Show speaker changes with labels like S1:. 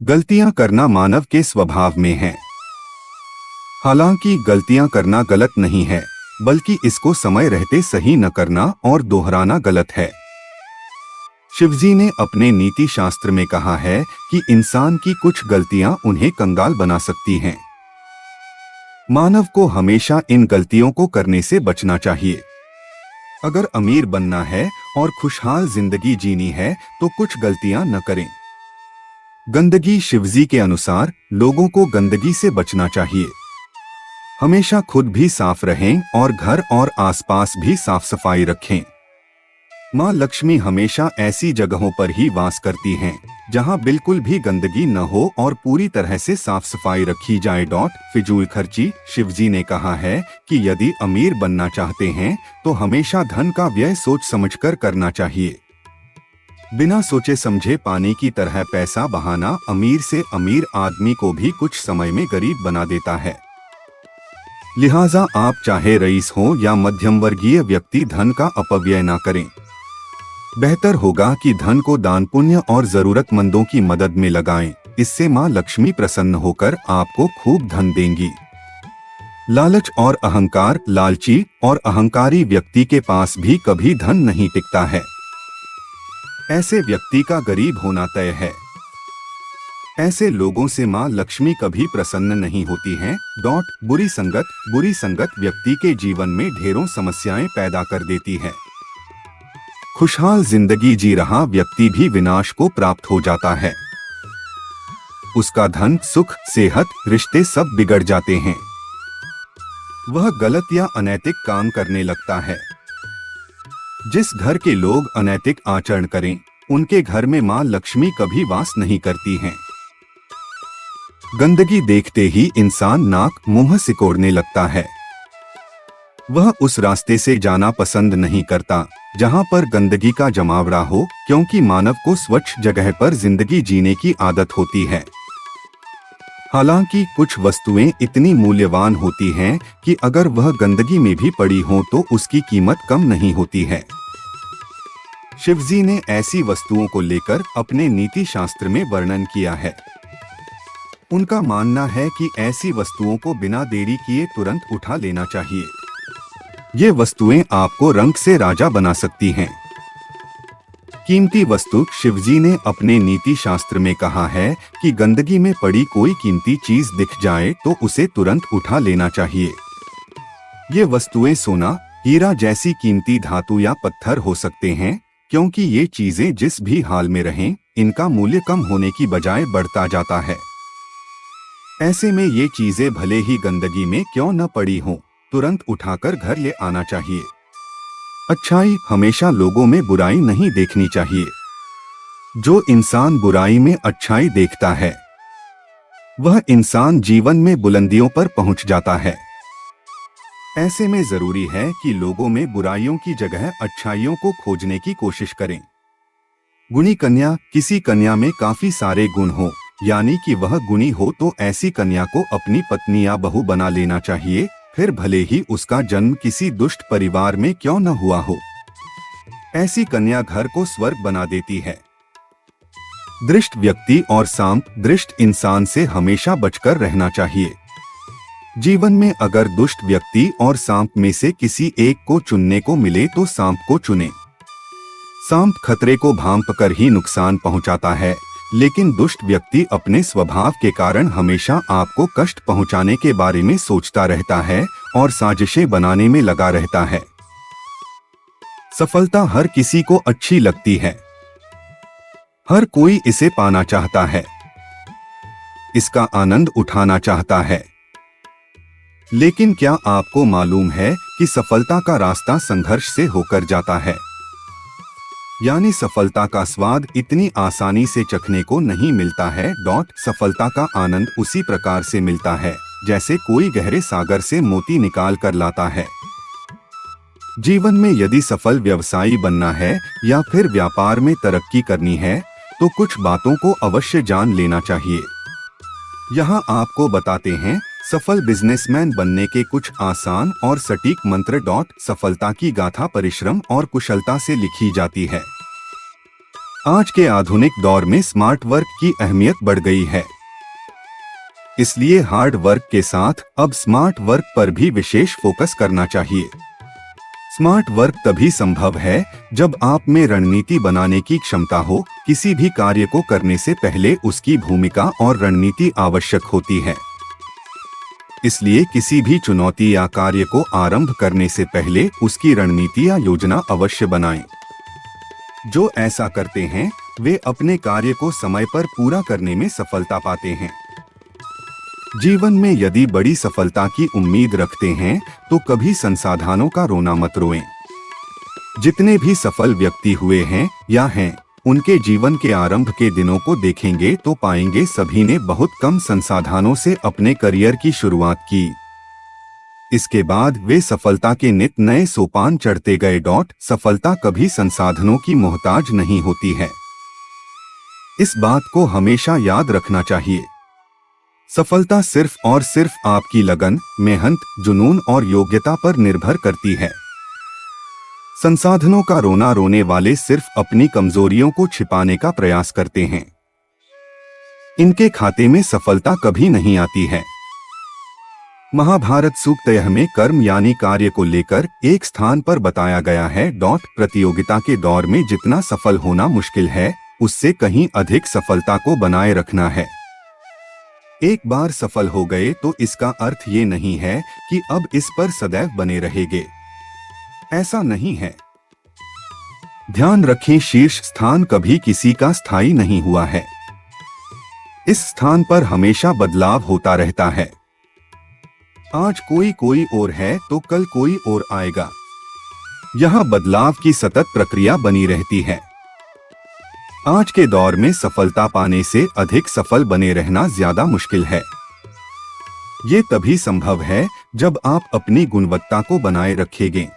S1: गलतियां करना मानव के स्वभाव में है। हालांकि गलतियां करना गलत नहीं है, बल्कि इसको समय रहते सही न करना और दोहराना गलत है। शिवजी ने अपने नीति शास्त्र में कहा है कि इंसान की कुछ गलतियां उन्हें कंगाल बना सकती हैं। मानव को हमेशा इन गलतियों को करने से बचना चाहिए। अगर अमीर बनना है और खुशहाल जिंदगी जीनी है तो कुछ गलतियां न करें। गंदगी शिवजी के अनुसार लोगों को गंदगी से बचना चाहिए। हमेशा खुद भी साफ रहें और घर और आसपास भी साफ सफाई रखें। माँ लक्ष्मी हमेशा ऐसी जगहों पर ही वास करती हैं जहां बिल्कुल भी गंदगी न हो और पूरी तरह से साफ सफाई रखी जाए। फिजूल खर्ची। शिवजी ने कहा है कि यदि अमीर बनना चाहते हैं तो हमेशा धन का व्यय सोच समझकर करना चाहिए। बिना सोचे समझे पानी की तरह पैसा बहाना अमीर से अमीर आदमी को भी कुछ समय में गरीब बना देता है। लिहाजा आप चाहे रईस हो या मध्यम वर्गीय व्यक्ति धन का अपव्यय ना करें। बेहतर होगा कि धन को दान पुण्य और जरूरतमंदों की मदद में लगाएं। इससे माँ लक्ष्मी प्रसन्न होकर आपको खूब धन देंगी। लालच और अहंकार। लालची और अहंकारी व्यक्ति के पास भी कभी धन नहीं टिकता है। ऐसे व्यक्ति का गरीब होना तय है। ऐसे लोगों से माँ लक्ष्मी कभी प्रसन्न नहीं होती हैं। बुरी संगत। बुरी संगत व्यक्ति के जीवन में ढेरों समस्याएं पैदा कर देती है। खुशहाल जिंदगी जी रहा व्यक्ति भी विनाश को प्राप्त हो जाता है। उसका धन, सुख, सेहत, रिश्ते सब बिगड़ जाते हैं। वह गलत या अनैतिक काम करने लगता है। जिस घर के लोग अनैतिक आचरण करें, उनके घर में माँ लक्ष्मी कभी वास नहीं करती हैं। गंदगी देखते ही इंसान नाक मुंह सिकोड़ने लगता है। वह उस रास्ते से जाना पसंद नहीं करता जहां पर गंदगी का जमावड़ा हो, क्योंकि मानव को स्वच्छ जगह पर जिंदगी जीने की आदत होती है। हालांकि कुछ वस्तुएं इतनी मूल्यवान होती हैं कि अगर वह गंदगी में भी पड़ी हो तो उसकी कीमत कम नहीं होती है। शिवजी ने ऐसी वस्तुओं को लेकर अपने नीति शास्त्र में वर्णन किया है। उनका मानना है कि ऐसी वस्तुओं को बिना देरी किए तुरंत उठा लेना चाहिए। ये वस्तुएं आपको रंग से राजा बना सकती हैं। कीमती वस्तु। शिवजी ने अपने नीति शास्त्र में कहा है कि गंदगी में पड़ी कोई कीमती चीज दिख जाए तो उसे तुरंत उठा लेना चाहिए। ये वस्तुएं सोना, हीरा जैसी कीमती धातु या पत्थर हो सकते हैं, क्योंकि ये चीजें जिस भी हाल में रहें, इनका मूल्य कम होने की बजाय बढ़ता जाता है। ऐसे में ये चीजें भले ही गंदगी में क्यों न पड़ी हों, तुरंत उठाकर घर ले आना चाहिए। अच्छाई। हमेशा लोगों में बुराई नहीं देखनी चाहिए। जो इंसान बुराई में अच्छाई देखता है, वह इंसान जीवन में बुलंदियों पर पहुंच जाता है। ऐसे में जरूरी है कि लोगों में बुराइयों की जगह अच्छाइयों को खोजने की कोशिश करें। गुणी कन्या। किसी कन्या में काफी सारे गुण हो, यानी कि वह गुणी हो, तो ऐसी कन्या को अपनी पत्नी या बहू बना लेना चाहिए, फिर भले ही उसका जन्म किसी दुष्ट परिवार में क्यों न हुआ हो। ऐसी कन्या घर को स्वर्ग बना देती है। दृष्ट व्यक्ति और सांप। दृष्ट इंसान से हमेशा बचकर रहना चाहिए। जीवन में अगर दुष्ट व्यक्ति और सांप में से किसी एक को चुनने को मिले तो सांप को चुने। सांप खतरे को भांप कर ही नुकसान पहुंचाता है, लेकिन दुष्ट व्यक्ति अपने स्वभाव के कारण हमेशा आपको कष्ट पहुंचाने के बारे में सोचता रहता है और साजिशें बनाने में लगा रहता है। सफलता हर किसी को अच्छी लगती है। हर कोई इसे पाना चाहता है, इसका आनंद उठाना चाहता है। लेकिन क्या आपको मालूम है कि सफलता का रास्ता संघर्ष से होकर जाता है? यानी सफलता का स्वाद इतनी आसानी से चखने को नहीं मिलता है। सफलता का आनंद उसी प्रकार से मिलता है जैसे कोई गहरे सागर से मोती निकाल कर लाता है। जीवन में यदि सफल व्यवसायी बनना है या फिर व्यापार में तरक्की करनी है तो कुछ बातों को अवश्य जान लेना चाहिए। यहाँ आपको बताते हैं सफल बिजनेसमैन बनने के कुछ आसान और सटीक मंत्र। सफलता की गाथा परिश्रम और कुशलता से लिखी जाती है। आज के आधुनिक दौर में स्मार्ट वर्क की अहमियत बढ़ गई है, इसलिए हार्ड वर्क के साथ अब स्मार्ट वर्क पर भी विशेष फोकस करना चाहिए। स्मार्ट वर्क तभी संभव है जब आप में रणनीति बनाने की क्षमता हो। किसी भी कार्य को करने से पहले उसकी भूमिका और रणनीति आवश्यक होती है। इसलिए किसी भी चुनौती या कार्य को आरंभ करने से पहले उसकी रणनीति या योजना अवश्य बनाएं। जो ऐसा करते हैं वे अपने कार्य को समय पर पूरा करने में सफलता पाते हैं। जीवन में यदि बड़ी सफलता की उम्मीद रखते हैं तो कभी संसाधनों का रोना मत रोएं। जितने भी सफल व्यक्ति हुए हैं या हैं, उनके जीवन के आरंभ के दिनों को देखेंगे तो पाएंगे सभी ने बहुत कम संसाधनों से अपने करियर की शुरुआत की। इसके बाद वे सफलता के नित नए सोपान चढ़ते गए। सफलता कभी संसाधनों की मोहताज नहीं होती है। इस बात को हमेशा याद रखना चाहिए। सफलता सिर्फ और सिर्फ आपकी लगन, मेहनत, जुनून और योग्यता पर निर्भर करती है। संसाधनों का रोना रोने वाले सिर्फ अपनी कमजोरियों को छिपाने का प्रयास करते हैं। इनके खाते में सफलता कभी नहीं आती है। महाभारत सूक्त में कर्म यानी कार्य को लेकर एक स्थान पर बताया गया है। प्रतियोगिता के दौर में जितना सफल होना मुश्किल है, उससे कहीं अधिक सफलता को बनाए रखना है। एक बार सफल हो गए तो इसका अर्थ ये नहीं है कि अब इस पर सदैव बने रहेंगे। ऐसा नहीं है। ध्यान रखें, शीर्ष स्थान कभी किसी का स्थायी नहीं हुआ है। इस स्थान पर हमेशा बदलाव होता रहता है। आज कोई और है तो कल कोई और आएगा। यह बदलाव की सतत प्रक्रिया बनी रहती है। आज के दौर में सफलता पाने से अधिक सफल बने रहना ज्यादा मुश्किल है। ये तभी संभव है जब आप अपनी गुणवत्ता को बनाए रखेंगे।